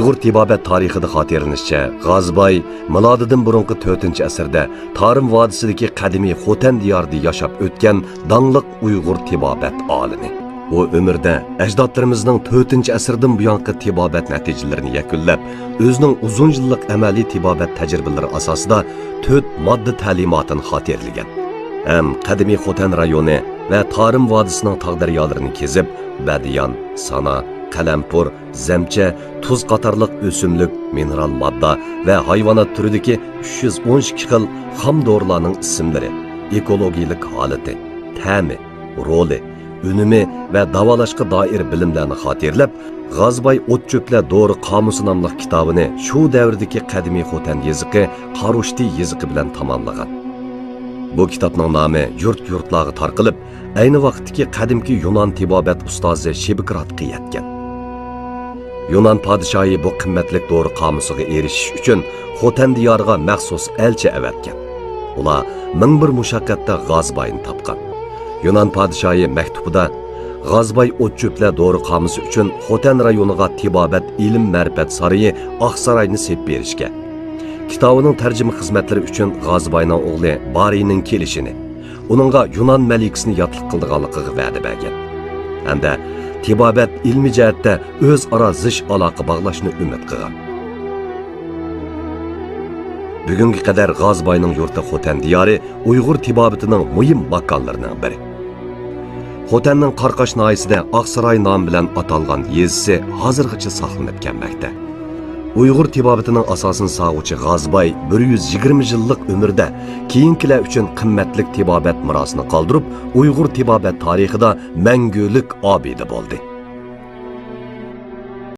Uyg'ur tibobat tarixida xotirlanishicha, G'azboy milodidan burungi 4-asrda Tarim vodisidagi qadimiy Xotan diyorida yashab o'tgan dangliq Uyg'ur tibobat olimi. U umrda ajdodlarimizning 4-asrdan buyongi tibobat natijalarini yakunlab, o'zining uzun yillik amaliy tibobat tajribalari asosida 4 modda ta'limotini xotirlagan. Ham qadimiy Xotan rayoni va Tarim vodisining tog'daryolarini kezib, Badiyon, Sana, Qalampur, Zamcha, tuz qatorliq o'simlik, mineral modda va hayvonot turidagi 312 xil xom dorilarning ismlari, ekologik holati, ta'mi, roli, unumi va davolashga doir bilimlarni xotirlab, G'azboy o't-cho'plar dori qomusi nomli kitobini shu davrdagi qadimiy Xotan yoziqi Qarushti yoziqi bilan tamomlagan. Bu kitobning nomi yurt-yurtlarga tarqalib, ayni vaqtdagi qadimki Yunon tibobat ustozi Shibikratga yetgan. Yunon podshohi bu qimmatli dori qomusiga erishish uchun Xotan diyoriga maxsus elchi avatgan. Ular ming bir mushaqqatda G'azboyni topgan. Yunon podshohi maktubida G'azboy o't-cho'plar dori qomusi uchun Xotan rayoniga tibobat ilm ma'rifat saroyi Oqsaroyni sep berishga, kitobining tarjima xizmatlari uchun G'azboyning o'g'li Bariyning kelishini, uningga Yunon malikasini yotliq qildiganligiga va'da bergan. Hamda tibobat ilmi jihatda o'zaro zish aloqa bog'lashni umid qilgan. Bugunga qadar G'azboyning yurti Xotan diyori Uyg'ur tibobatining muhim makonlaridan biri. Xotanning Qarqash noyisida Oqsaroy nomi bilan atalgan yezisi hozirgacha saqlanib kelmoqda. Uyg'ur tibobatining asosini sog'uvchi G'azboy 120 yillik umrda keyingilar uchun qimmatli tibobat mirosini qoldirib, Uyg'ur tibobat tarixida mangulik obida bo'ldi.